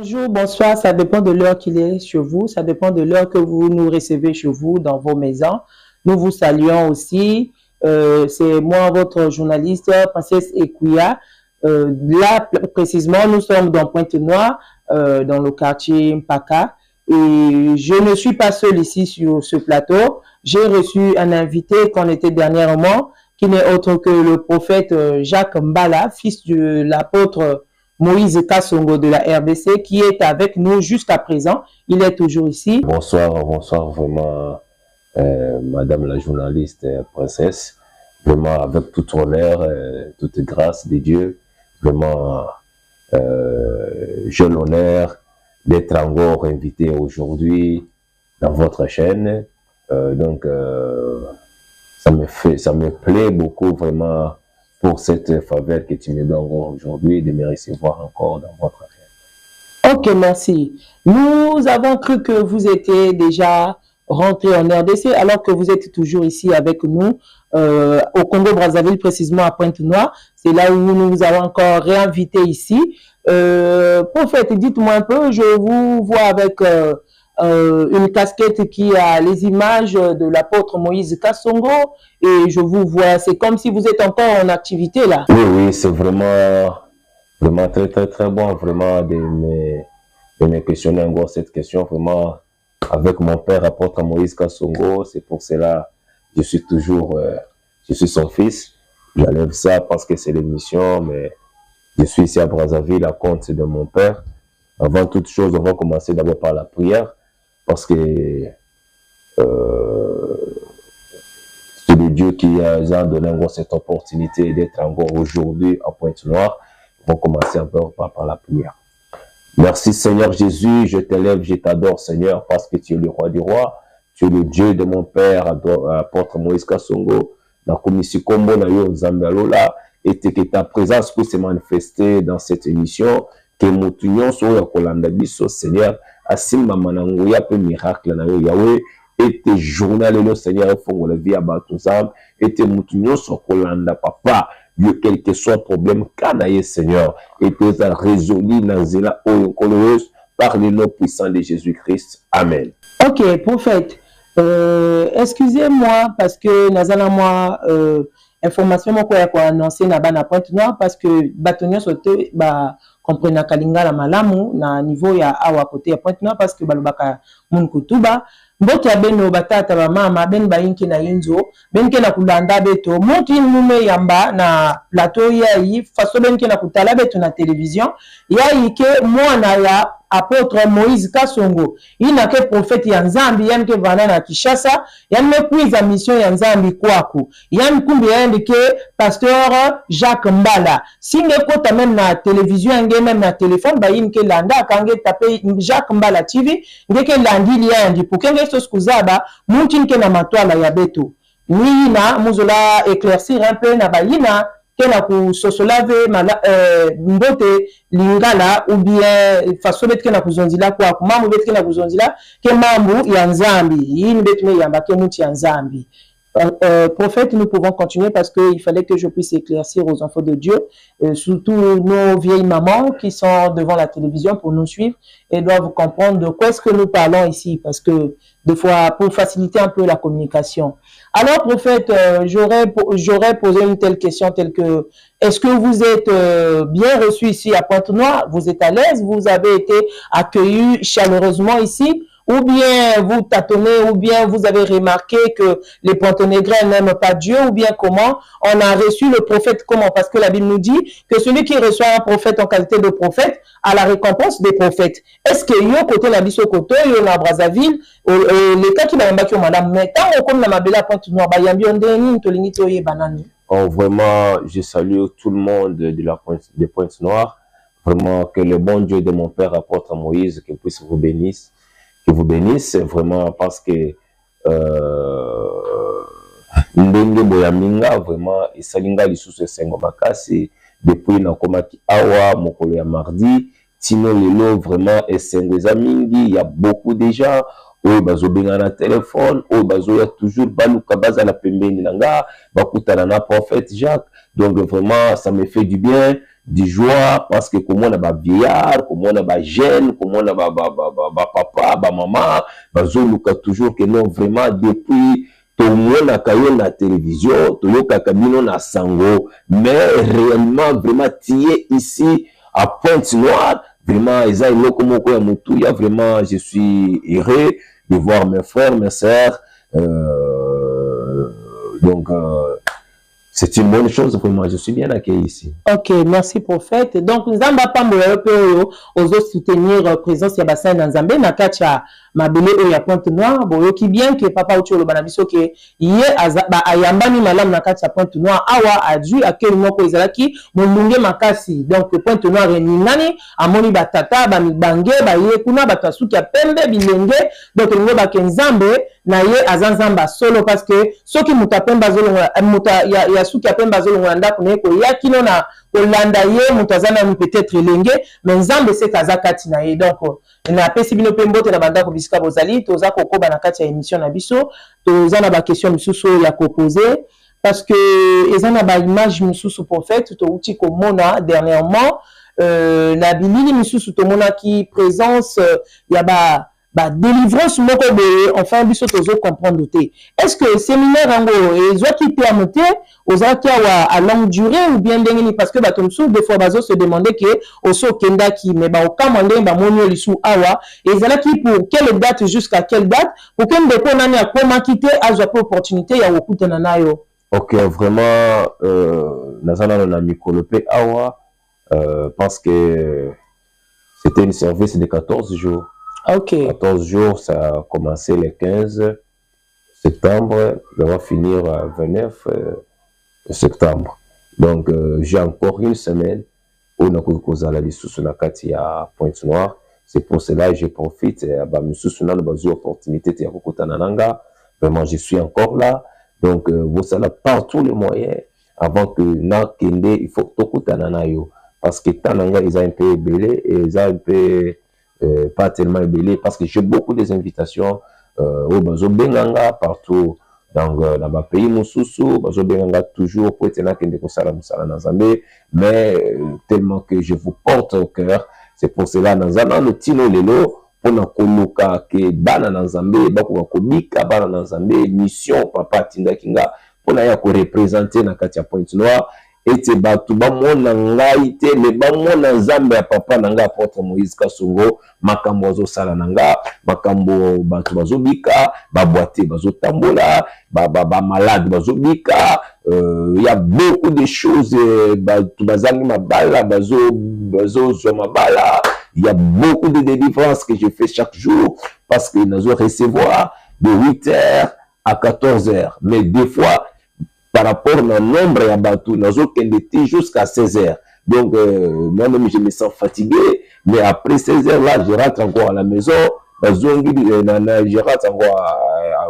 Bonjour, bonsoir, ça dépend de l'heure qu'il est chez vous, ça dépend de l'heure que vous nous recevez chez vous, dans vos maisons. Nous vous saluons aussi. C'est moi, votre journaliste, Princesse Ekouya. Là, précisément, nous sommes dans Pointe-Noire, dans le quartier Mpaka. Et je ne suis pas seule ici sur ce plateau. J'ai reçu un invité qu'on était dernièrement, qui n'est autre que le prophète Jacques Mbala, fils de l'apôtre Moïse Kassongo de la RDC, qui est avec nous jusqu'à présent. Il est toujours ici. Bonsoir, bonsoir vraiment, Madame la journaliste Princesse. Vraiment, avec tout honneur, toute grâce de Dieu, vraiment, j'ai l'honneur d'être encore invité aujourd'hui dans votre chaîne. Ça me plaît beaucoup vraiment pour cette faveur que tu me donnes aujourd'hui, de me recevoir encore dans votre chaîne. Ok, merci. Nous avons cru que vous étiez déjà rentré en RDC, alors que vous êtes toujours ici avec nous, au Congo-Brazzaville, précisément à Pointe-Noire. C'est là où nous vous avons encore réinvité ici. Prophète, dites-moi un peu, je vous vois avec une casquette qui a les images de l'apôtre Moïse Kassongo, et je vous vois, c'est comme si vous êtes encore en activité là. Oui, oui, c'est vraiment très, très, très bon, vraiment, de me questionner encore cette question, vraiment, avec mon père, apôtre Moïse Kassongo. C'est pour cela que je suis son fils. J'enlève ça parce que c'est l'émission, mais je suis ici à Brazzaville à compte de mon père. Avant toute chose, on va commencer d'abord par la prière, parce que c'est le Dieu qui a donné encore cette opportunité d'être encore aujourd'hui à Pointe-Noire. On va commencer encore par la prière. Merci Seigneur Jésus, je t'élève, je t'adore Seigneur, parce que tu es le roi du roi, tu es le Dieu de mon père, apôtre Moïse Kassongo, na komisi kombo na yo Nzambe alola, et que ta présence puisse se manifester dans cette émission, que mutu nyonso ya kolanda biso Seigneur, asimba manango ya pe miracle na yo Yahweh, et tes journal le Seigneur fongo la vie à bato Nzambe, et tes mutu nyonso kolanda papa, quel que soit le problème, kanaye Seigneur, et que ça résolu dans zela oyokolos par le nom puissant de Jésus-Christ. Amen. Ok, prophète, excusez-moi parce que nazala moi information moko ya ko annoncer na bana Pointe-Noire, parce que batonyo sote ba comprendre Kalinga la malamu na niveau ya awa côté ya Pointe-Noire, parce que balobaka mun kutuba mbote ya beno batata ba mama ben bayinki na yinzo benke na kulanda beto monti nume yamba na plateau ya yi faso benke na kutala beto na télévision ya yike mwana ya apôtre Moïse Kassongo ina ke prophète ya Nzambi yanke vana na Kishasa yanme kuiza mission ya Nzambi kwaku yan kumbi yandike pasteur Jacques Mbala singe kota même na télévision yange même na téléphone ba yinke landa kange tape Jacques Mbala TV ngeke landili yandi pokenge sos kuzaba muntin ke na matwala ya beto ni na muzola éclaircir un peu na bayina ke na ku sosolave mbote lingala ou bien faso bet ke na kuzonzila kwa mamu bet ke na kuzonzila ke mambu ya Nzambi yini bet me yamba ke muti ya Nzambi. Prophète, nous pouvons continuer parce qu'il fallait que je puisse éclaircir aux enfants de Dieu, surtout nos vieilles mamans qui sont devant la télévision pour nous suivre et doivent comprendre de quoi est-ce que nous parlons ici, parce que des fois, pour faciliter un peu la communication. Alors, prophète, j'aurais posé une telle question telle que, est-ce que vous êtes bien reçu ici à Pointe-Noire? Vous êtes à l'aise? Vous avez été accueilli chaleureusement ici? Ou bien vous tâtonnez, ou bien vous avez remarqué que les Pointe-Négrins n'aiment pas Dieu, ou bien comment on a reçu le prophète, comment? Parce que la Bible nous dit que celui qui reçoit un prophète en qualité de prophète a la récompense des prophètes. Est-ce que yo côté la biso côté yo na Brazzaville, les cas qui n'aiment pas que madame, mais tant comme na mabela Pointe-Noire, ba yambi ondeni tolingi toye banani. Oh, vraiment, je salue tout le monde de Pointe-Noire. Vraiment, que le bon Dieu de mon père, apôtre Moïse, qu'il puisse vous bénisse. Que vous bénisse vraiment, parce que ndenge boyaminga vraiment isalinga lisusu sengo makasi depuis na komaki awa mokolo ya mardi tino lelo vraiment esengo eza mingi, il y a beaucoup de gens oyo bazobenga na téléphone oyo bazoya toujours baluka bazala pembeni nanga bakutana na prophète Jacques. Donc vraiment ça me fait du bien du joie parce que comme on a vieillard, comme on a jeune, comme on a papa, maman, bazoluka toujours que non vraiment depuis tomona kayo na télévision, toyoka kabino na sango, mais réellement vraiment tié ici à Pointe-Noire, vraiment eza iloko moko ya mutu ya vraiment je suis heureux de voir mes frères, mes sœurs. Donc c'est une bonne chose pour moi, je suis bien accueilli ici. Ok, merci prophète. Donc, nous avons pas soutenir la présence de bassin dans Zambé, na kacha mabele o ya Pointe-Noire, boyo qui bien que papa uchi lo banabiso que yé ayambani malam na kacha Pointe-Noire awa adu akeli moko ezalaki mulunge makasi. Donc Pointe-Noire ni nani amoni batata ba mibange ba ye kuna batasuki ya pembe bilenge donc ngo ba kenzambe na ye azanzamba solo parce que soki mutapemba zolonga muta ya suki ya pemba zolonga ndako ne ko yakino na Olanda ye mutazana peut-être lenge mais nzambe c'est kazakati na ye donc na pesi bino pembote na banda ko bisika bozali toza kokoba na kati ya émission na biso toza na ba question misusu ya ko poser parce que ezana ba image misusu prophète to uti ko mona dernièrement na bilili misusu to mona ki présence ya ba délivrance moko boye enfin biso tozo comprendre te est-ce que séminaire ango ezwa ki te amote ozaki à longue durée ou bien ndengeni parce que batomsu des fois bazo se demander que oso kenda ki mais ba okamande ba monyo lisu awa ezalaki pour quelle date jusqu'à quelle date pour que ndeko nani akoma kite azwa po opportunité ya okutana nayo. OK, vraiment nazana na mikolope awa parce que c'était une service de 14 jours. OK. 14 jours, ça a commencé le 15 septembre, ça va finir le 29 septembre. Donc, j'ai encore une semaine où on a causé la lisusu na kati ya Pointe-Noire. C'est pour cela que je profite ba misusu na bazo opportunité ya kokutana nanga. Vraiment, je suis encore là. Donc, vous savez par tous les moyens avant que na kende il faut tokutana na yo parce que tananga ils ont un peu belé et ils ont un peu pas tellement ébélé parce que j'ai beaucoup des invitations au Bazo Benganga partout dans ma pays Moussousou, Bazo Benganga toujours pour être là que mais tellement que je vous porte au cœur, c'est pour cela dans un tino lelo pour na koluka que bana na Zambé bako kobika bana na Zambé mission papa Tinda Kinga pour na ya ko représenter na Katia Pointe-Noire. Et c'est batu ba mona ngai te me ba mona nzambe ya papa nanga apôtre Moïse Kasongo makambo zo sala nanga makambo batu bazobika ba boite bazotambola ba malade bazobika il y a beaucoup de choses batu bazangi mabala bazo zo mabala il y a beaucoup de délivrances que je fais chaque jour parce que nazo recevoir de 8h à 14h mais des fois par rapport au nombre de bateaux, nous avons été jusqu'à 16h. Donc, moi-même, je me sens fatigué. Mais après 16h, là, je rentre encore à la maison. Je rentre encore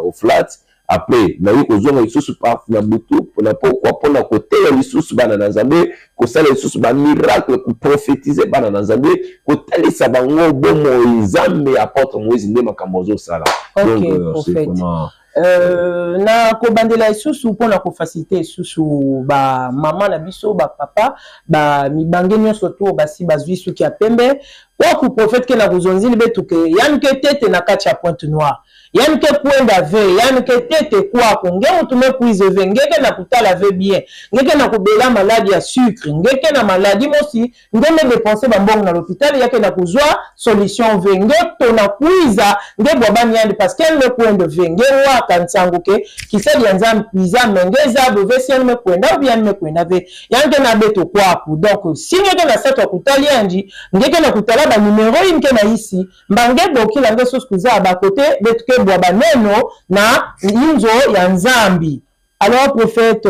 au flat. Après, je vais aller sous par la boutou. Pourquoi pour la côté, les sous banana zambé, que ça les sous miracle pour prophétiser banana zambé, que tel ça va bon zambé apporte Moïse ne makamozo sala. Donc, c'est vraiment na kobandela isusu mpona kofacilite isusu ba mama na biso ba papa ba mibange nyonso to basi bazwi suki ya pembe waku prophète ke na kuzonzili betuke yani ke tete na kati ya Pointe-Noire yani ke kwenda ve yani ke tete kwa konge mutume kuize ve ngeke na kutala ve bien ngeke na kubela maladi ya sucre ngeke na maladi mosi ngeme dépenser ba mbongo na l'hôpital yake na kuzwa solution ve ngeto na kuiza ngebwa bani yandi parce que le kwenda ve ngewa kansango ke kiseli yanza mpiza mengeza bove si me kwenda bien me kwenda ve yanke na beto kwa ku donc si ngeke na seto kutali yandi ngeke na kutala ba numéro inke na ici mbange boki la ngeso skuza ba côté betuke bwa baneno na inzo ya nzambi. Alors prophète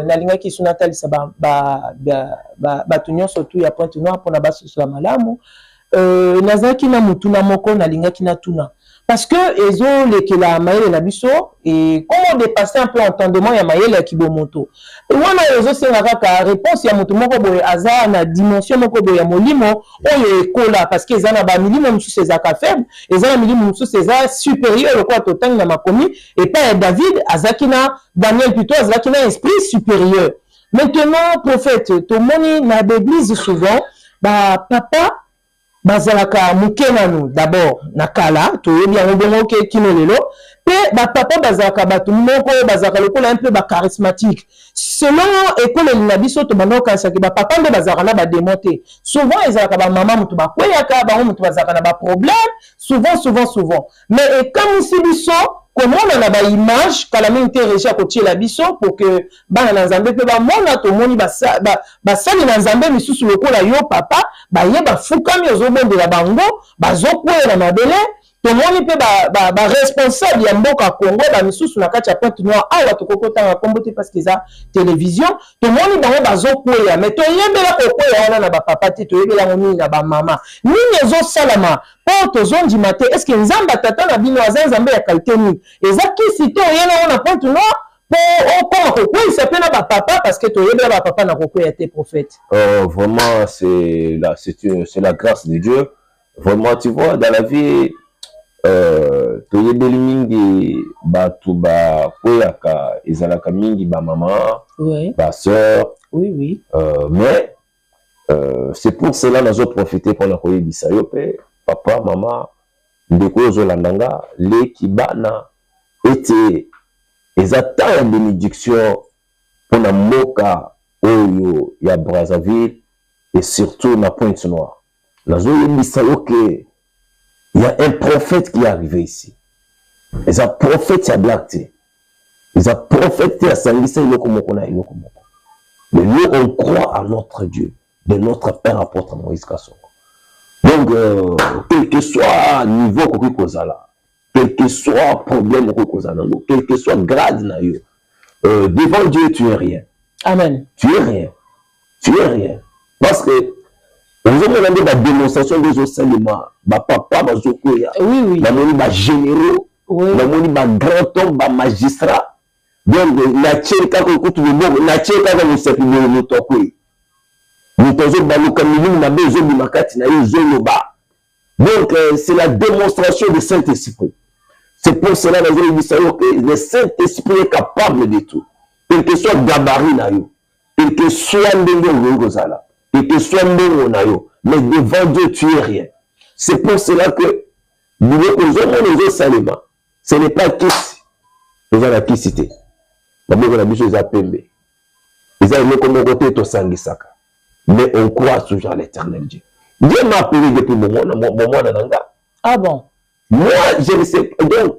nalinga ki sunatali sa ba tunyo surtout ya Pointe-Noire pona ba sosla malamu nazaki na mutuna moko nalinga ki na tuna parce que ezo lekela maele na biso et comment dépasser un peu entendement ya maele ya kibomoto wana ezo senga kaka réponse ya mutu moko boye aza na dimension moko boye ya molimo oyo ekola parce que ezana ba milimo mususu ezaka faible ezana milimo mususu eza supérieur kwa totangi na makomi et pas David azaki na Daniel plutôt azaki na esprit supérieur Maintenant, prophète, tout le monde dans l'église souvent, bah, papa, bazalaka mukenanu d'abord nakala to yebi yango bongo ke kino lelo pe ba papa bazalaka batu moko bazalaka lokola un peu ba charismatique selon école na biso to banoka saki ba papa nde bazalaka na ba démonter souvent ezalaka ba mama mutu ba kweyaka ba mutu bazalaka na ba problème souvent mais comme si biso comment on a ba image kala mingi régi à côté la biso pour que bana na nzambe pe ba mona to moni ba sali na nzambe misusu lokola yo papa ba ye ba fukami ozobondela bango bazokwela mabele to moni pe ba responsable ya mboka Congo ba misusu na kati ya Pointe Noire awa to kokota kombo te parce que ça télévision to moni bango bazokwela mais to yembela kokwela wana na ba papa te to yembela ngoni na ba mama nini ezo salama po to zondi mate est-ce que nzamba tata na bino azanzambe ya qualité ni ezaki sito yena na Pointe Noire pour ça peut pas papa parce que tu es là papa n'a pas été prophète. Vraiment c'est la grâce de Dieu. Vraiment tu vois dans la vie tu es mingi batu ba koyaka ezalaka mingi ba maman, oui. Ba sœur. Oui. Mais c'est pour cela que nous avons profité pour la koyebisa yo pe papa maman ndeko zo landanga les kibana était ils attendent la bénédiction pour la moka oyo ya Brazzaville et surtout na Pointe Noire. Il y a un prophète qui est arrivé ici. Il y a un prophète qui a blacté. Il y a un prophète qui a sangissé Yokomoko. Mais nous, on croit à notre Dieu, de notre Père apôtre Moïse Kassongo. Donc, quel que soit le niveau qu'on kozala, quel que soit le problème qu'on kozala, quel que soit le grade, devant Dieu, tu es rien. Amen. Tu es rien. Tu es rien. Parce que nous avons la démonstration des enseignements. Papa, oui. Ba généraux, ba grand homme, ba magistrat. Donc, la tchèque, quand on la tchèque, quand on s'est fait le tokwe. Donc, c'est la démonstration du Saint-Esprit. C'est pour cela que le Saint-Esprit est capable de tout. Quel que soit gabarit, quel que soit le quel que soit le mais devant Dieu, tu es rien. C'est pour cela que nous avons salement. Ce n'est pas qui nous avons qui cité. D'abord, on a dit à Pembe. Ils ont comme côté de Sangisaka. Mais on croit toujours à l'éternel Dieu. Dieu m'a appelé depuis mon moment. Ah bon? Moi, je ne sais pas. Donc,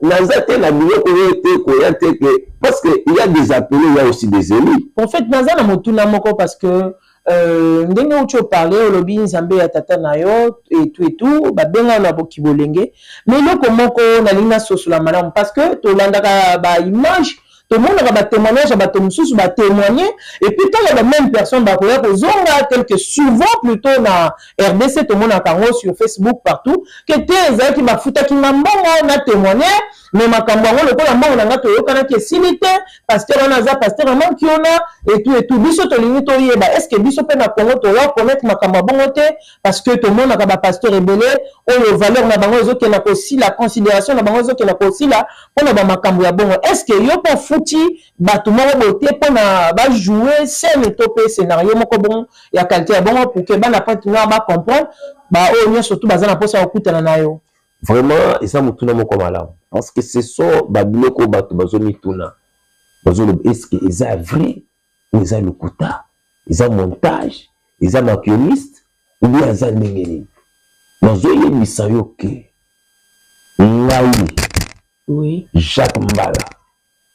parce qu'il y a des appelés, il y a aussi des élus. En fait, Nazana Motuna Moko, parce que ndenge ucho parler au lobby nzambe ya tata na yo et tout ba benga na boki bolenge mais loko moko na linga sosola malamu parce que to landaka ba image tout le monde a ba témoignage ba tomususu ba témoigner et puis quand il y a la même personne ba koya ko zonga tel que souvent plutôt na RDC tout le monde a kango sur Facebook partout que teza ki ba futa ki mbongo na témoigner mais makambo ngo lokola mbongo na ngato yokana ke sinité pasteur on za pasteur man ki ona et tout biso to lingi to yeba est-ce que biso pe na Congo to ya connaître makambo bongo te parce que tout le monde a ba pasteur rebelle o valeur na bango zo ke na ko si la considération na bango zo ke na ko si la pona ba makambo ya bongo est-ce que yo po futi bato moko bote pona ba jouer scène to pe scénario moko bon ya qualité ya bongo pour que bana Pointe Noire ba comprendre ba o nyo surtout bazana posa okutana na yo. Vraiment, et ça me tourne comme malamu. Parce que ce sont babiloko bato bazomi tuna. Bazolo est-ce que ils a vrai ou ils a le kuta, ils a montage, ils a maquilliste ou bien ils a ndengeni. Bazoye misayo ke. Ngai. Oui. Jacques Mbala.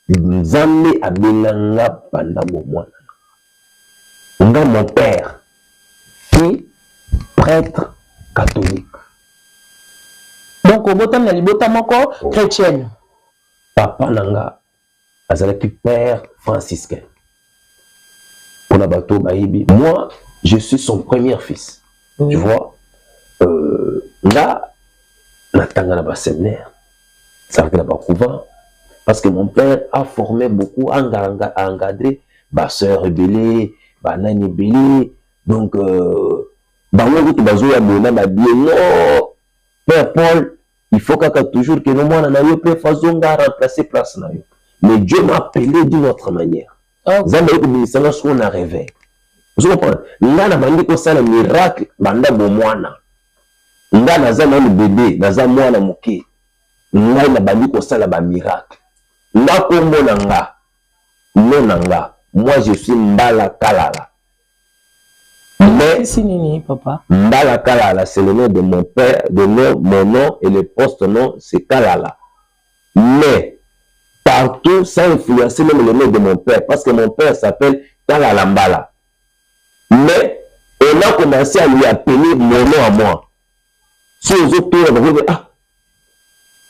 Nzambe abelanga pendant mon mois. Nga mon père, fils prêtre catholique. Donc, au botam na libota moko chrétienne. Papa nanga azalaki père franciscain. On a bateau baïbi. Moi, je suis son premier fils. Oui. Tu vois, là, natanga na ba séminaire, ça va na ba couvent, parce que mon père a formé beaucoup, a encadré ba sœur rebelle, ba nani belé, donc bango tout bazo ya bona ba bien non. Père Paul, il faut toujours que nous, remplacer place. Mais Dieu m'a appelé d'une autre manière. Zamba yoko binisanga so na réveil. Vous comprenez? Nga na bandi ko sala miracle banda bo mwana. Nga naza na bébé, naza mwana moké. Nga na bandi ko sala ba miracle. Nga kombo na nga. Non nga. Moi je suis Mbala Kalala. Mais papa. Mbala Kalala, c'est le nom de mon père, mon nom et le poste-nom, c'est Kalala. Mais partout, ça influencer même le nom de mon père, parce que mon père s'appelle Kalala Mbala. Mais on a commencé à lui appeler mon nom à moi. Si aux autres pays, on va dire, ah,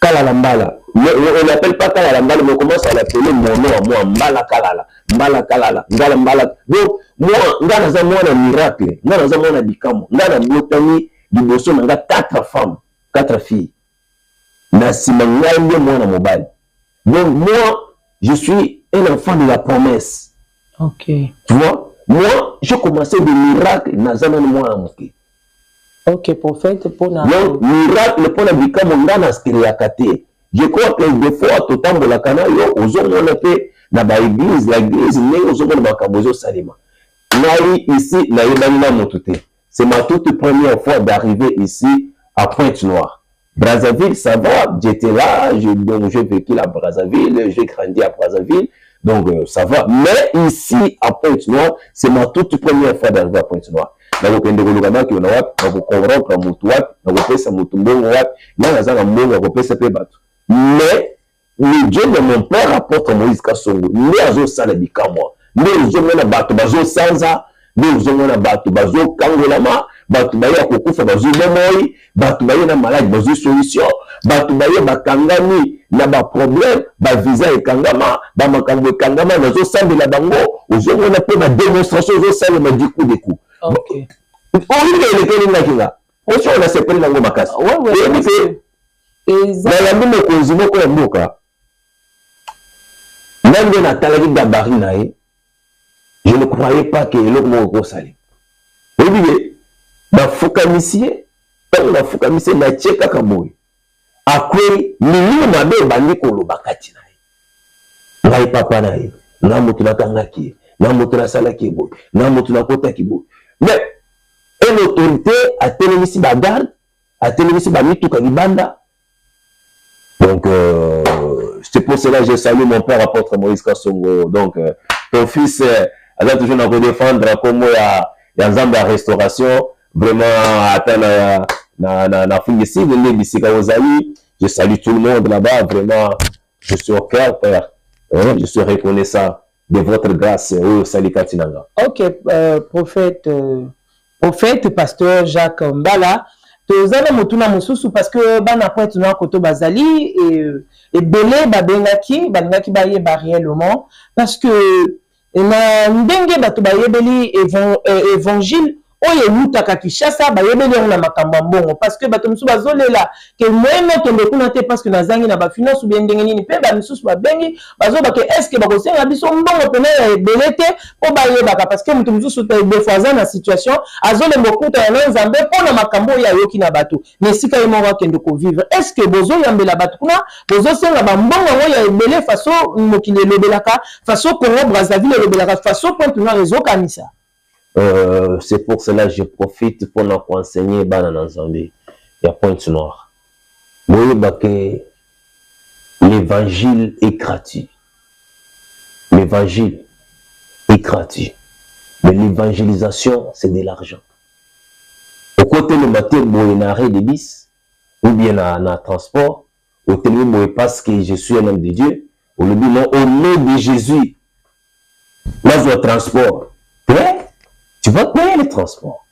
Kalala Mbala. On n'appelle pas Kalala Mbala, mais on commence à l'appeler mon nom à moi, Mbala Kalala. Mbala Kalala, Mbala Mbala. Donc, moi, nga naza mwana miracle, nga naza mwana bikamo, nga na botani liboso na nga 4 femmes, 4 filles. Na sima nga nde mwana mobali. Donc moi, je suis un enfant de la promesse. Ok. Tu vois? Moi, j'ai commencé des miracles naza na mwana moke. Ok, prophète pour na. Donc miracle pour na bikamo nga na skiriakate. Je crois que des fois totambo la kana yo ozomona pe na ba église, l'église n'est ozomona bakabozo salima. Ici, c'est ma toute première fois d'arriver ici à Pointe-Noire. Brazzaville, ça va, j'étais là, donc j'ai vécu à Brazzaville, j'ai grandi à Brazzaville, donc ça va. Mais ici, à Pointe-Noire, c'est ma toute première fois d'arriver à Pointe-Noire. Mais le Dieu de mon père apporte Moïse Kassongo. Nous avons ça les bikamois. Nous avons bato bazo sanza, nous avons bato bazo kangolama, bato baya kokufa bazo bomoi, bato baya na malade bazo solution, bato baya bakangani na ba problème, ba visa e kangama, ba makambo kangama bazo sande la bango, ozo na pe ba démonstration ozo sale ma diku de coup. OK. On est le keli na kinga. On a sepeli nango makasi. Ouais. Et ça la même kozimo ko mboka. Même na talaki dabari nae. Je ne croyais pas que l'autre mot au salé. Vous voyez, ma focaliser, tant ma focaliser na tcheka kaboy. Après, mimi mabe bandi ko lobakati nae. Ngai papa nae. Na mutu na tangaki, na mutu na salaki boy, na mutu na kota ki boy. Mais une autorité a télévisé ba garde, a télévisé ba mituka libanda. Donc c'est pour cela que je salue mon père apôtre Moïse Kassongo. Donc ton fils a toujours à défendre comme il y a un restauration vraiment atteint na fin ici je salue tout le monde là-bas, vraiment je suis au cœur père, je suis reconnaissant de votre grâce au salut Katinanga. OK, prophète pasteur Jacques Mbala, tozala motuna mosusu parce que bana pointe na koto bazali et belé babengaki baye réellement parce que na ndenge bato bayebeli évangile oyo mutaka Kishasa bayebeli on na makambo mbongo parce que bato musu bazolela que moyeno tombe kuna te parce que nazangi na ba finance ou bien ndenge nini pe ba mususu babengi bazoba que est-ce que bakosenga biso mbongo pena ya belete po bayebaka parce que mutu mususu te defoisa na situation azole mokuta ya nzambe pona makambo ya yoki na bato mais sika yemo wa kende ko vivre est-ce que bozo yambela bato kuna bozo senga ba mbongo ya belé façon mokile lobelaka façon Congo Brazzaville lobelaka façon Pointe-Noire réseau kanisa. C'est pour cela que je profite pour nous enseigner dans Zambie. Il y a Pointe-Noire. L'évangile est gratuit. L'évangile est gratuit. Mais l'évangélisation, c'est de l'argent. Au côté de matin, il y a un arrêt de bis, ou bien un transport, au téléphone, parce que je suis un homme de Dieu, au nom de Jésus, là, je transport. Tu vas payer le transport.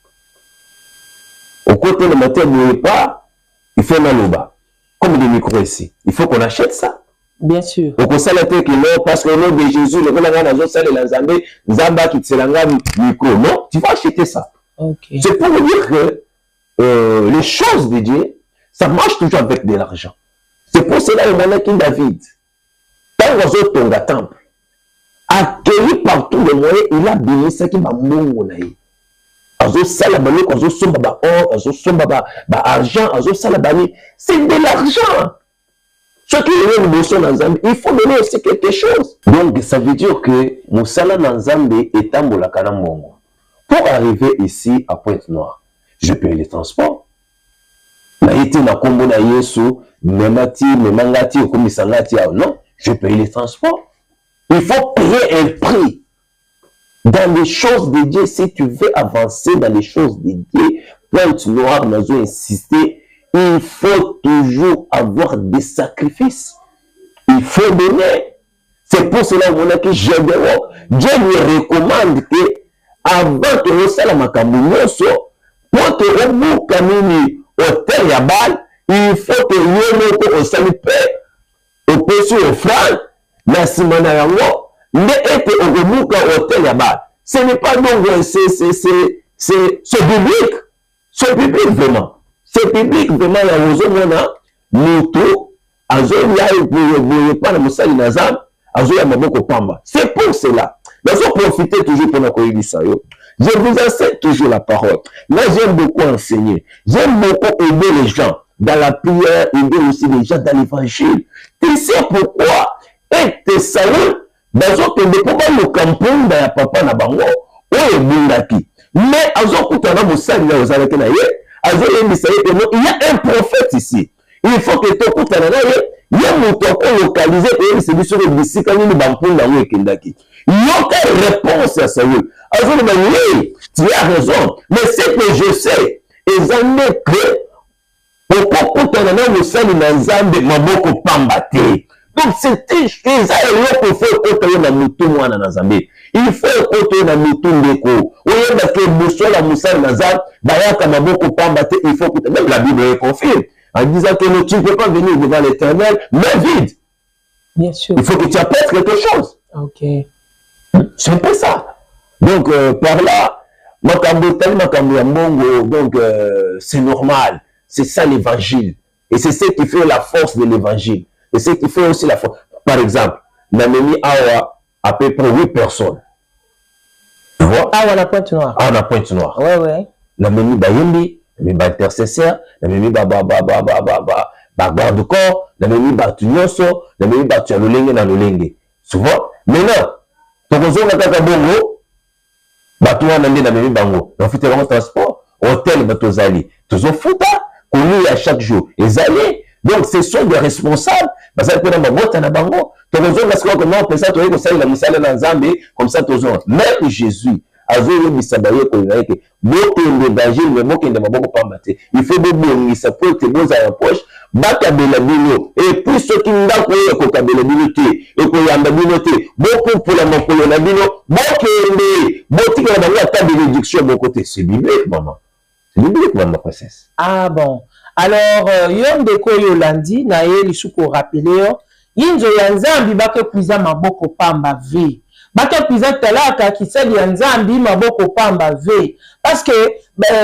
Au côté le matin, ne pas, il faut un loba. Comme des micros ici. Il faut qu'on achète ça. Bien sûr. Donc, on sait que non, parce que au nom de Jésus, le micro. Non, tu vas acheter ça. Okay. C'est pour vous dire que les choses de Dieu, ça marche toujours avec de l'argent. C'est pour cela que David, quand on va au temple, accueilli par tous les moyens, il a béni ce qui m'a monnaie. Azo salabani, azo somba or, azo somba argent, azo salabani, c'est de l'argent. Ce qui est une émotion dans Zambie, il faut donner aussi quelque chose. Donc, ça veut dire que Moussala dans Zambie est en Bolakanamongo. Pour arriver ici à Pointe-Noire, je paye les transports. Non, je paye les transports. Il faut payer un prix. Dans les choses de Dieu, si tu veux avancer dans les choses de Dieu, Pointe-Noire, nous avons insisté, il faut toujours avoir des sacrifices. Il faut donner. C'est pour cela que Dieu lui recommande que avant que vous soyez pour te remonter hôtel Yabal, il faut que vous au salut au péché au frère, la simana yango, mais être au remonter hôtel Yabal. Ce n'est pas donc c'est biblique. C'est biblique vraiment. C'est biblique vraiment. Il y a aux hommes, Moutou, c'est pour cela. Il faut profiter toujours pour nous connaître ça. Je vous enseigne toujours la parole. Moi, j'aime beaucoup enseigner. J'aime beaucoup aider les gens dans la prière, aider aussi les gens dans l'évangile. Tu sais pourquoi? Et tes salons, dans autres, ne peut pas le campon dans la papa na bango, ou est bundaki. Mais, à autres, tu as un salut là, vous avez qu'il y a un prophète ici. Il faut que tu écoutes il y a un mot localisé et c'est du sur le bicycle quand il bampon dans le kendaki. Il y a aucune réponse à ça. Alors, oui, tu as raison. Mais ce que je sais, ils en est que pourquoi tu as le salut dans Zambie, ma beaucoup pambaté. Donc, c'est ils ont il faut que tu aies un mouton dans Zambie. Il faut que tu aies un mouton de co. Ou il y a que Moussa la Moussa dans Zambie, Bayaka m'a beaucoup pambaté. Il faut que même la Bible confirme. En disant que tu ne peux pas venir devant l'Éternel, mais vide. Bien sûr. Il faut que tu apportes quelque chose. Ok. C'est un peu ça. Donc, par là, donc c'est normal. C'est ça l'évangile. Et c'est ce qui fait la force de l'évangile. Et c'est ce qui fait aussi la force. Par exemple, Nameni Awa, à peu près 8 personnes. Tu vois? Ah, on a Pointe-Noire. Ah, on a Pointe-Noire. Ouais, ouais. Nameni Bayembi. Mais intercesseur, namemi garde corps, namemi tunyoso, namemi tualolenge na lolenge. Souvent, maintenant, tokozo na kaka bongo, batuwa nande namemi bango. On fait un transport, hôtel batozali, tozo futa, connu à chaque jour. Ezali, donc ce sont des responsables, parce que na mabota na bango, tokozo na siko comment on ça toye ko sala musala na Nzambe, comme ça tozo. Même Jésus il faut que ça peut être bon à la poche. Et puis ceux qui n'ont pas beaucoup pour la c'est biblique, maman. C'est biblique, maman, princesse. Ah bon. Alors, yom de koyo landi, na ye li suko rappelé, yinzo yanzambi bake kuiza maboko pamba ve. Bato kuiza talaka kisali ya Nzambi maboko pamba ve. Parce que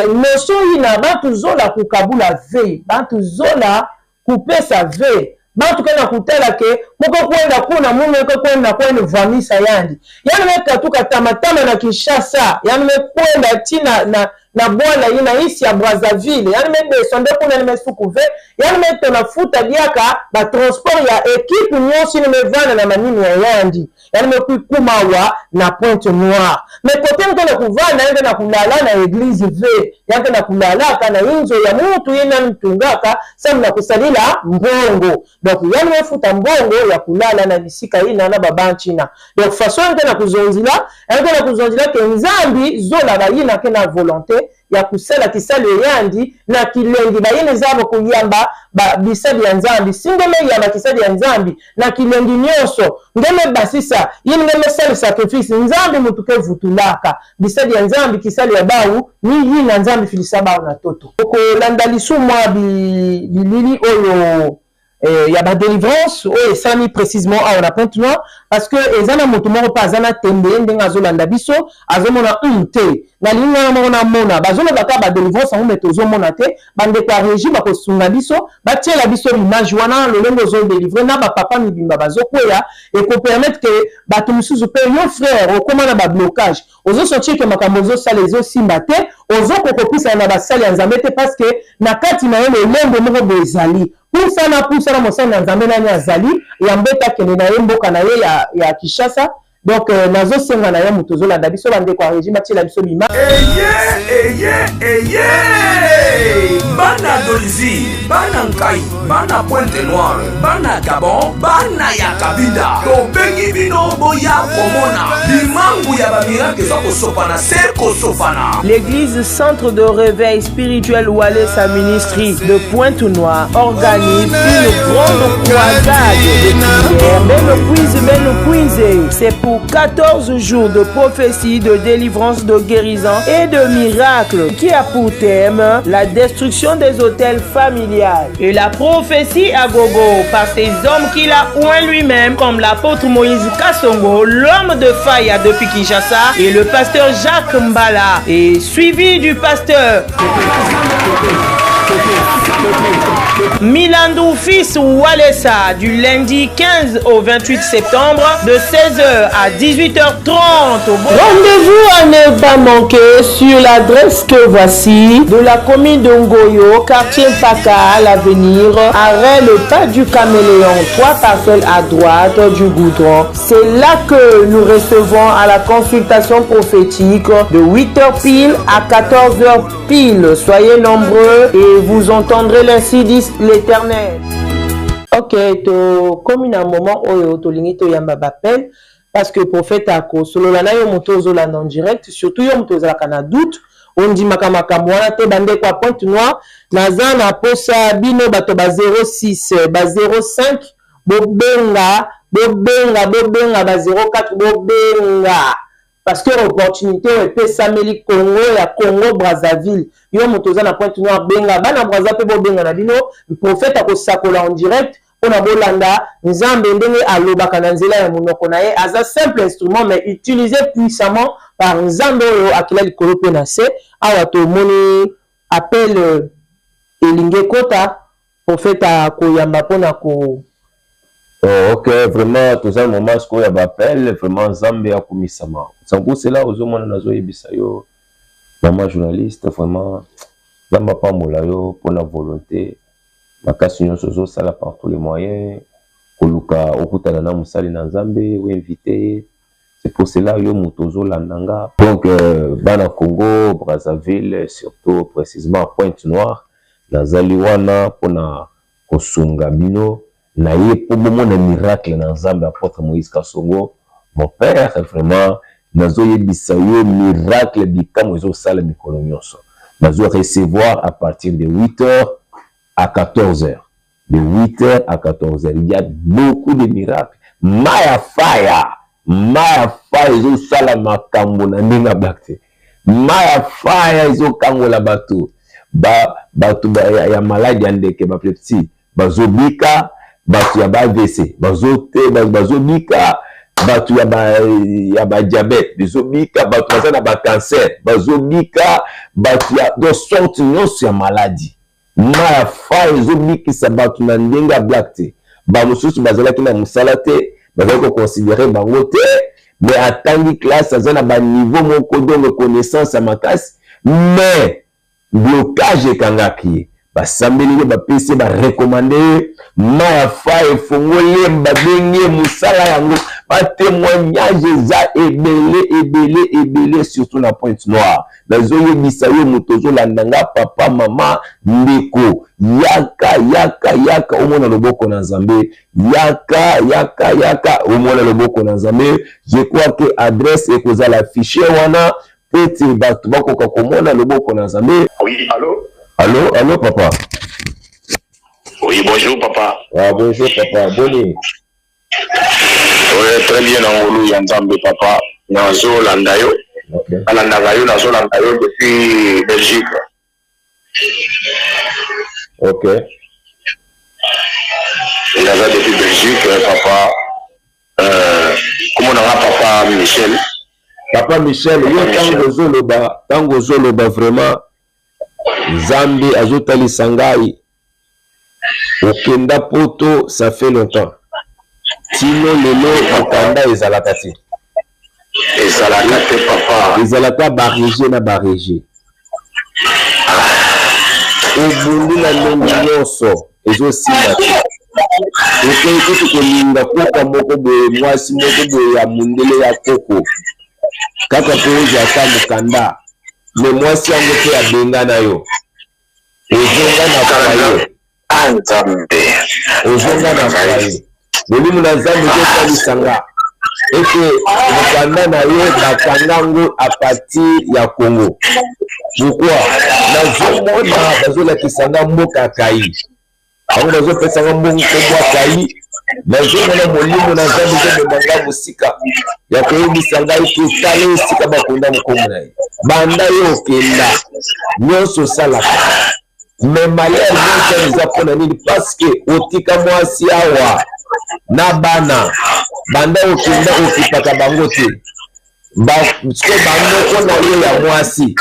noso ina bantu zola kukabula ve, bantu zola kupesa ve. Bantu kana kutela ke moko kwenda kuna mume kwenda vamisa yandi. Yani meka tuka tamatama na Kinshasa, yani mekwenda tina na bwana ina isi ya Brazzaville, yani mebe sonde kuna nimesukuve, yani mebe na futa diaka ba transport ya equipe nyosi nimevana na manini ya yandi. Yani mekuikumawa na Pointe-Noire. Mekote mkona kuvana yende na kulala na eglise ve, yende na kulala kana inzo ya mutu ina mtungaka, samu na kusalila mbongo. Donc yani mefuta mbongo ya kulala na bisika ina na babanchina. Donc façon yende na kuzonzila ke Nzambi zola ba ina ke na volonté ya kusela kisali yandi na kilengi ba yene zabo kuyamba ba bisali ya Nzambi singeme ya makisali ya Nzambi na kilengi nyoso ngeme basisa yini ngeme sali sacrifice Nzambi mutuke vutulaka bisali ya Nzambi kisali ya bawu ni yina Nzambi filisa bawu na toto ko landalisu mwa bilili oyo ya ba délivrance o esami précisément a on a Pointe-Noire parce que ezana mutu moko pa azana tende ndenga zolanda biso azomona te na linga mona mona bazona baka ba délivrance en meto zomona te bande kwa régime ba kosunga biso ba tiela biso l'image wana lolengo zo délivrer na ba papa mibimba bazokoya et ko permettre que ba tumusuzu pe yo frère o komana ba blocage ozo sortir que makambo zo sala zo simba te ozo kokopisa na ba sala ya Nzambe te parce que na kati na yo lolengo moko bezali pour ça mon sang nzambe nani azali ya mbeta kene na ye mboka na ye ya Kinshasa. Donc nazo senga na ye mutozo la dabiso bande kwa régime tila biso bima bana Dolizy, bana Nkai, bana Pointe Noire, bana Gabon, bana ya Kabinda to bengi bino boya komona limangu ya bamiracle za kosopana se kosopana. L'église Centre de Réveil Spirituel Walesa Ministry de Pointe-Noire organise une grande croisade de prières. C'est pour 14 jours de prophétie, de délivrance, de guérison et de miracles qui a pour thème la destruction des hôtels familiales et la prophétie à gogo par ces hommes qu'il a oint lui-même comme l'apôtre Moïse Kassongo, l'homme de Faya depuis Kinshasa et le pasteur Jacques Mbala et suivi du pasteur Milandou fils Walesa du lundi 15 au 28 septembre de 16h à 18h30. Rendez-vous à ne pas manquer sur l'adresse que voici de la commune de Ngoyo, quartier Paka à l'avenir, arrêt le pas du Caméléon, 3 parcelles à droite du goudron. C'est là que nous recevons à la consultation prophétique de 8h pile à 14h pile. Soyez nombreux et vous entendrez l'ainsi dit l'Éternel. Ok, comme un moment où tu lingi to yamba bapel parce que prophète ako solo la na yo moto zola en direct surtout yo moto za kana doute on dit makamaka mwana te bande kwa Pointe Noire naza na posa bino bato ba 06 ba 05 bobenga ba 04 bobenga parce que l'opportunité est sameli Congo ya Congo Brazzaville yo motoza na Pointe Noire benga bana Brazzaville pe benga na bino prophète akosakola en direct on a bolanda nzambe ndenge alobaka na nzela ya monoko na ye aza simple instrument mais utilisé puissamment par nzambe oyo akila likolo pe na se awa to moni appel elinge kota prophète akoyamba pona ko ok, vraiment, tout ça, le moment où il y a appel, vraiment, Zambé a commis ça. Sans coup, c'est là où on a joué Bisayo, maman journaliste, vraiment, Zamba pas moulayo pour la volonté, la question sozo ça là par tous les moyens, Koluka, Okuta na Moussali na Zambé, ou invité, c'est pour cela yo Mutozo Landanga. Donc, Bana Congo, Brazzaville, surtout précisément Pointe Noire, na Zaliwana, pour na Kosunga Bino. Na ye pour moment un miracle dans Zambie apôtre Moïse Kassongo mon père vraiment nazo yebisa yo miracle bikamo ezo sala mikolo nyonso nazo recevoir à partir de 8h à 14h de 8h à 14h il y a beaucoup de miracles maya fire ezo sala makambo na ndinga bakte maya fire ezo kangola bato ya malade ya ndeke ba petit bazobika batu ya ba VC bazobika batu ya ba diabète bazobika batu baza na ba cancer bazobika batu ya do sorte nyonso ya maladie ma fa ezobikisa batu na ndenga black te ba mosusu bazalaki na musala te bazali ko considérer bango te mais atangi classe aza na ba niveau moko donc connaissance ya makasi mais blocage ekangaki basambeli ba PC ba recommander ma fa efongole babenge musala yango ba témoignage za ebele surtout na Pointe Noire bazoye bisayo motozo landanga papa mama ndeko yaka omona loboko na Nzambe yaka omona loboko na Nzambe je crois que adresse ekozala affiché wana pete bato bakoka komona loboko na Nzambe. Oui, allô? Allô, papa. Oui, bonjour, papa. Ah, bonjour, papa. Bonne. Oui, très bien, Nangolo Yanzambe, papa. Nazo Landayo. Okay. Nazo Landayo depuis Belgique. Ok. Nazo depuis Belgique, papa. Comment on a papa Michel? Papa Michel, tango zoloba vraiment. Zambi azotali sangai okenda poto ça fait longtemps tino lelo okanda ezalaka te papa ezalaka barégé na barégé obundula ndenge nyonso ezosimba te okei kutu kolinga koka moko boye mwasi moko boye ya mundele ya koko kaka mpo ozwa ata mokanda me mwasi yango mpe abenga na yo ozonga na foye ozonga na foye molimo na nzambe ezosalisanga ete mokanda na ye bakanga yango apartir ya Congo. Pourquoi? Nazomona bazolakisanga mboka Kai bango bazopesanga mbongo kobwa Kai nazomona molimo na nzambe ezomemanga mosika ya koyebisa ngai ete tala esika bakonda mokombo na ye banda yo okenda nyonso osalaka me malere nyonso eza mpona nini parceke otika mwasi awa na bana banda okenda okipaka bango te so bamoko na ye ya mwasi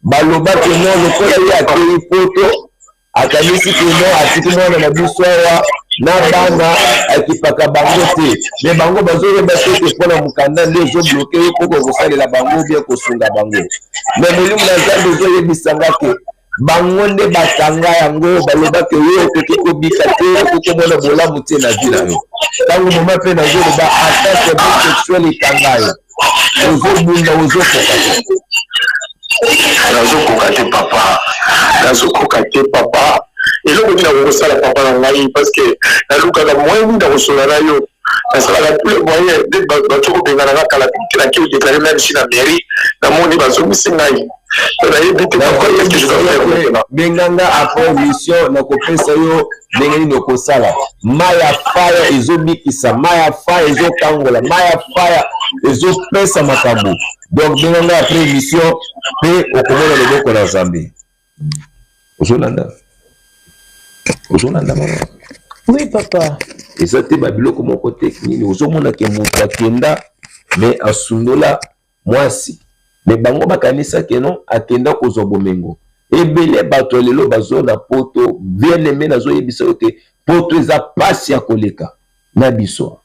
baloba keno lokola ye akei poto akanisi keno atiki mwana na biso awa na bana akipaka bango te me bango bazoyeba tete mpona mokanda nde ezobloke ye mpo kosalela bango bie kosunga bango me molimo na nzambe ezoyebisanga ke bango nde batanga yango balobake yo okoki kobika te okoki komona bolamu te na vi na yo ntango moma mpe nazoloba attaque bisexuel ekanga yo ozobunda ozokoka te nazokoka te papa nazokoka te papa eloko ntina kokosala papa na ngai parceke nalukaka moyen nini na kosola na yo nasalaka tous les moyens nde bato kobengana nga kala telaki odeklare même si na mairie namoni bazongisi ngai nayebi te benganga après mission nakopesa yo ndenge nini okosala mai ya faya ezobikisa mai ya faya ezokangola mai ya faya ezopesa makambo donc benganga après mission mpe okomona loboko na nzambe ozolanda mama. Oui, papa. Eza te babiloko moko te nini ozomona ke moto akenda me asundola mwasi me bango bakanisa ke non akenda kozwa bomengo ebele bato lelo bazo na poto bien aimé nazoyebisa yo te poto eza pasi ya koleka na biso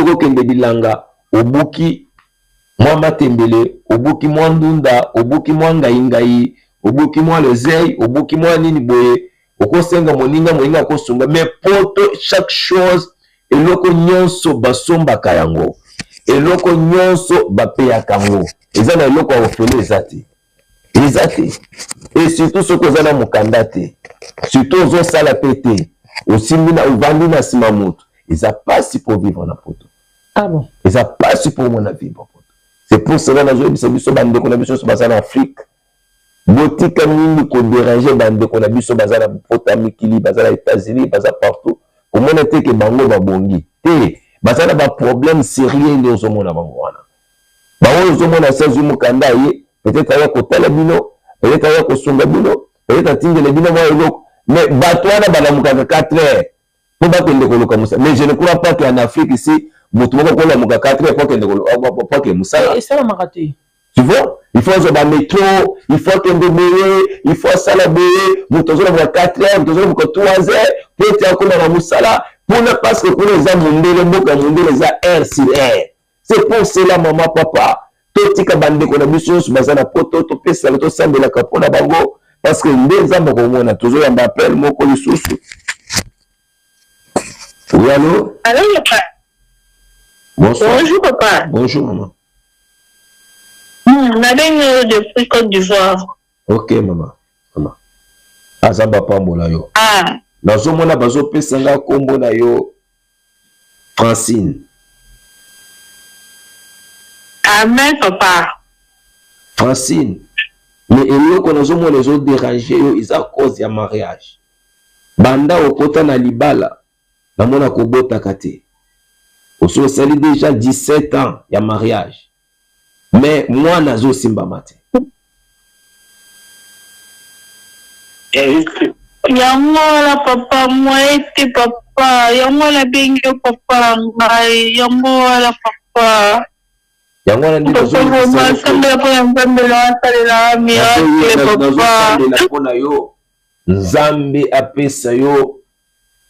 kokende bilanga obuki mwa matembele obuki mwa ndunda obuki mwa ngai obuki mwa lezei obuki mwa nini boye okosenga moninga akosunga mais poto chaque chose eloko nyonso basombaka yango eloko nyonso bapeyaka yango eza na eloko ya ofele eza te et surtout soki oza na mokanda te surtout ozosala pe te osimbi na ovandi na nsima moto eza pasi pour vivre na poto eza pasi pour mona vivre poto c'est pour cela nazoyebisa biso bandeko na biso nyonso baza na Afrique botika mingi kodéranger bandeko na biso baza na poto mikili baza na États-Unis baza partout komona te ke bango babongi te baza na baproblème sérieux nde ozomona bango wana bango ozomona sazwi mokanda ye peut-être aya kotala bino peut-être aya kosunga bino peut-être atingele bino mwa eloko mais bato wana balamukaka 4 heures mpo bakende koluka mosala mais je ne crois pas qu'en Afrique ici moto moko kolamuka 4 heures po akende po ake mosala esalamaka te. Tu vois, il faut un métro, il faut qu'un bébé, il faut ça la bébé, nous devons avoir 4 heures, nous devons avoir 3 heures, pour être encore dans la moussala, pour ne pas que pour les amender, les mots comme les air sur air. C'est pour cela, maman, papa, tout ce qui a bandé qu'on a mis sur ce bazar à poto, tout ça, tout ça, de la capone à bango, parce que les hommes, on a toujours un appel, mon colis sous. Oui, allô? Allô, papa. Bonsoir. Bonjour, papa. Bonjour, maman. On avait une depuis Côte d'Ivoire. Ok, maman. Azamba pambola yo. Ah. Nazomona bazopesa nga kombo na yo Francine. Amen, papa. Francine. Mais eloko nazomona ezo déranger yo isa cause ya mariage. Banda okota na libala namona kobota kate. Oso sali déjà 17 ans ya mariage. Mais moi nazo simba mate. Yango la papa, moi ete papa, yango la bengi papa, ngai, yango la papa. Yango la ndiko zo. Papa, sambela po yambela salela miracle papa. Pona yo Nzambe apesa yo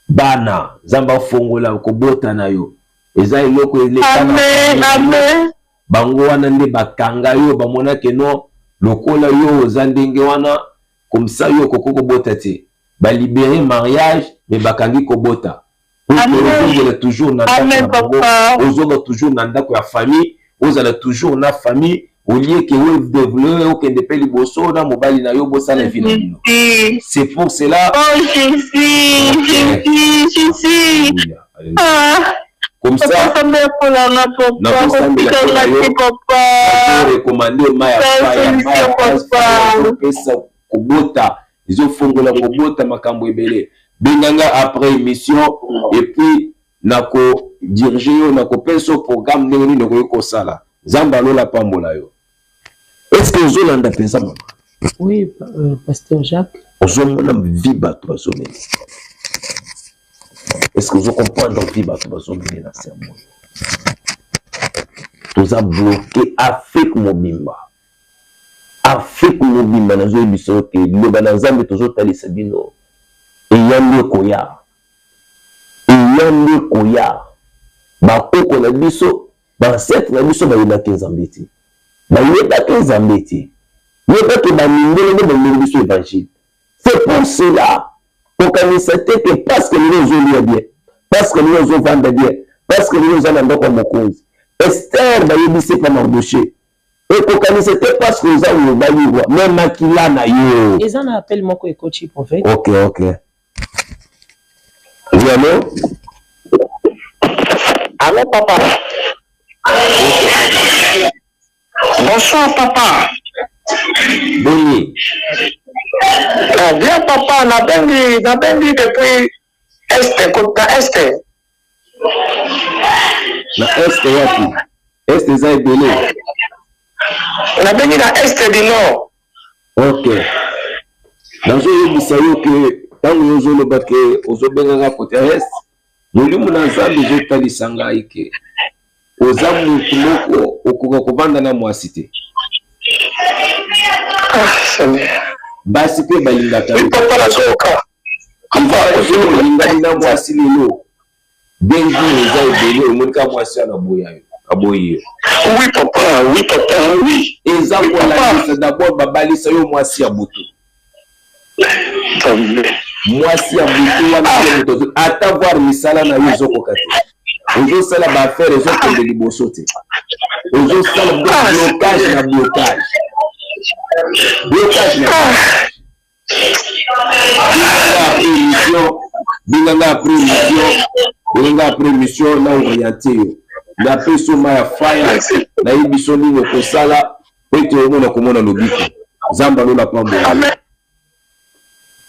bana, Nzamba fongola kobota na yo. Eza eloko elekana. Amen. Bango wana nde bakanga yo bamona keno lokola yo oza ndenge wana comme ça yo koko bota te ba libérer mariage mais bakangi ko bota pour que toujours na toujours na ndako ya famille vous allez toujours na famille au lieu que vous développez au kende pe liboso na mobali na yo bosa na vie. C'est pour cela comme ça recommander maya kobota ils fongola kobota makambo ebele benganga après émission et puis nako diriger nako penso programme ndenge nini ko sala zamba lola pambola yo. Est-ce que vous avez pensé maman? Oui, pasteur Jacques. Vous avez vie bateau bazomé. Est-ce que vous comprenez dans vie bateau bazomé na sermon? Vous avez bloqué Afrique mobimba. Afrique mobimba na zo biso ke le banazambe tozo tali sabino. Et yande koya. Ba koko na biso, ba set na biso ba yina 15 ambiti. Ba yeba 15 ambiti. Yeba ke ba mindele de biso évangile. C'est pour cela qu'on connaissait que parce que nous ont bien, parce que nous ont vendu bien, parce que nous avons un comme cause. Esther ba yebisi pas Mardoché. Et qu'on connaissait parce que nous avons ba yiwa, même makila na yo. Ils en appellent mon coach prophète. OK. Oui, allô? Allô, papa. Bonsoir, papa. Bonjour. Bien, papa, n'a bengi depuis Est. Na Est yapi? Est za ebele. N'a bengi na Est du Nord. OK. Dans ce bisayo que tant nous on le batke ozobenga côté Est. Mulimu na zambi jotali sanga ike. Ozamu kumoko okuga kubanda na mwasite. Basi pe balinga ta. Papa la soka. Balinga na mwasile lo. Benji eza ebele monika mwasi na boya yo. Aboye. Oui papa, oui. Eza kwa la d'abord babalisa yo mwasi ya butu. Mwasi ya butu wana moto ata voir misala na yo zoko kati. Ozo sala ba faire ezo kende liboso te. Ozo sala blocage na blocage. Binanga après mission na orienté yo. Na peso ma fire na ibiso nino ko sala ete omona komona lobiko. Zamba lola pambo.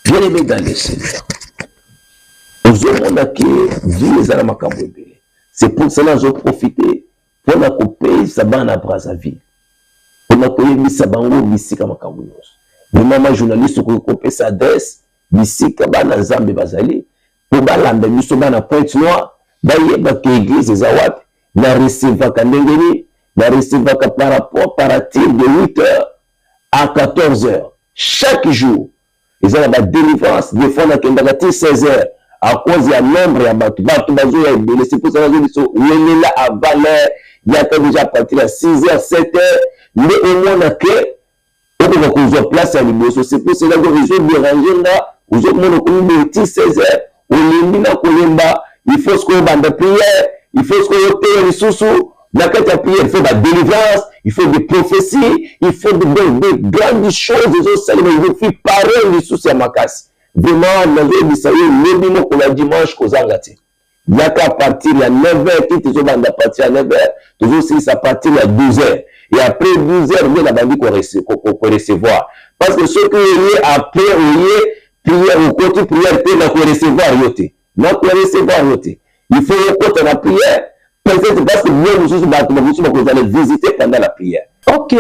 Bien aimé dans le Seigneur. C'est pour cela que je profite pour la couper ça va na Brazzaville. Pour la couper misa bango misika makabuyos. Le maman journaliste ko couper sa adresse misika bana Nzambe bazali pour balanda miso bana Pointe-Noire ba yeba ke église ezawat na recevoir kandengeni na recevoir par rapport paratir de 8h à 14h chaque jour. Ils ont la délivrance des fois na kenda 16h. À cause ya nombre ya batu bazo ya ebele c'est pour ça que biso welela avant l'heure ya ka déjà partir à 6h 7h mais au moins que on va qu'on place à liboso c'est pour cela que ils ont dérangé là aux autres monde comme 16h on limite na kolemba il faut ce qu'on bande prière il faut ce qu'on paye les sous la carte à prière il faut la délivrance il faut des prophéties il faut de grandes choses ils ont salué ils faut parler les sous à makasi. Vraiment, nous avons le dimanche kozangati. Il y a qu'à partir de 9h, qui toujours à partir de 9h, toujours c'est à partir de 12h. Et après 12h, vous avez qu'on recevoir. Parce que ceux qui sont après, prière ou côté prière, vous recevoir yote. Non, vous recevoir yote. Il faut côté la prière, peut-être parce que vous allez visiter pendant la prière. Ok,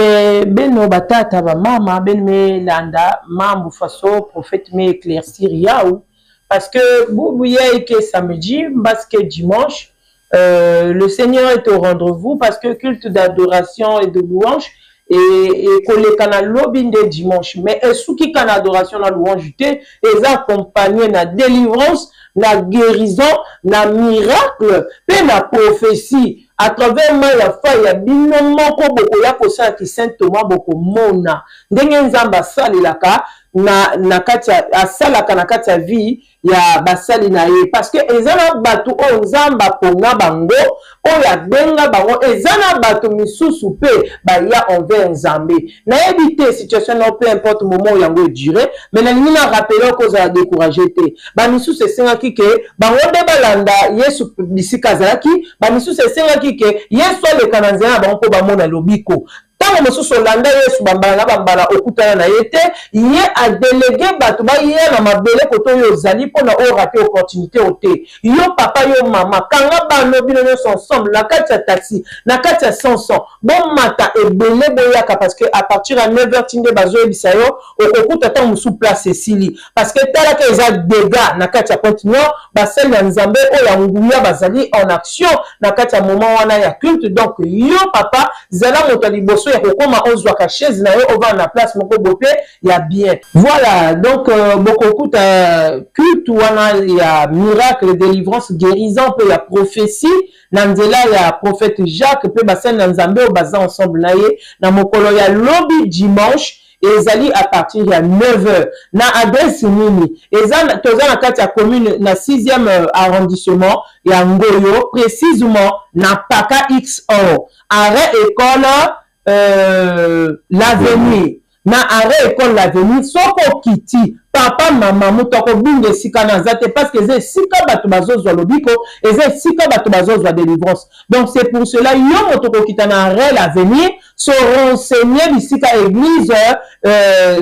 beno batata ba mama ben me landa mambu faso prophète me éclaircir yaou parce que boubouye que samedi parce que dimanche le Seigneur est au rendez-vous parce que culte d'adoration et de louange et que le canal lobby de dimanche mais sous qui can adoration na louange et accompagné na délivrance na guérison na miracle et na prophétie à travers la foi ya bino moko boko ya kosa ki Saint Thomas boko mona ndenge nzamba salelaka na kati ya asalaka na kati ya vie ya basali na ye parce que ezana batu o nzamba ponga bango o ya benga bango ezana batu misusu pe ba ya envers nzambe na éviter situation na peu importe moment yango durer mais na nina rappeler ko za décourager te ba misusu esenga kike bango de balanda Yesu bisika zalaki ba misusu esenga kike Yesu le kananzana bango ko ba mona lobiko tango mosusu olanda Yesu bambala okutana na ye te ye adelege bato baye na mabele koto oyo ozali mpona o rate opportunité o te yo papa yo mama kanga bano bino nyonso ensemble na kati ya taxi na kati ya sanson bomata ebele boyaka parce que à partir ya 9h tinde bazoyebisa yo okokuta ntango mosusu place esili parce que talaka eza dégâts na kati ya Pointe Noire basali ya nzambe oyo ya nguya bazali en action na kati ya moment wana ya culte donc yo papa zala moto liboso ya kokoma ozwaka chaise na yo over na place moko bope ya bien voilà donc beaucoup culte wana ya miracle délivrance guérison pe ya prophétie na nzela ya prophète Jacques pe basali na nzambe o baza ensemble na ye na mokolo ya lobi dimanche ezali à partir ya 9h na adresse nini ezana toza na kati ya commune na 6e arrondissement ya Ngoyo précisément na Paka XO arrêt école l'avenir na arrêt école l'avenir soko kiti papa mama mutoko bunge sika na zate parce que c'est sika bato bazozwa lobiko et c'est sika bato bazozwa délivrance donc c'est pour cela yo mutoko kitana arrêt l'avenir se renseigner bisika église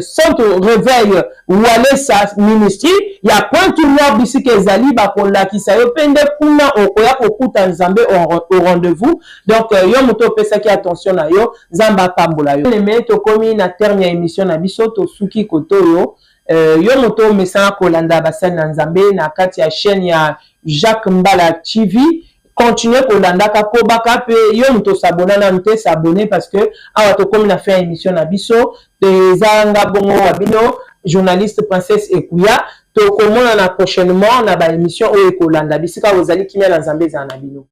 centre réveil Walesa ministry ya Pointe Noire bisika ezali bakolakisa yo pende kuna okoya kokuta nzambe au rendez-vous donc yo muto pesa ki attention na yo zamba pambola yo les meto komi na dernière émission na biso to suki koto yo yo moto mesana kolanda basali na nzambe na kati ya chaîne ya Jacques Mbala TV continuer kolanda ka po baka pe yo moto s'abonner na mte s'abonner parce que awa to comme na fait émission na biso ezanga bongo wabino journaliste princesse Ekuya to komona na prochainement na ba émission oyo kolanda bisika ozali kimia na nzambe za na bino.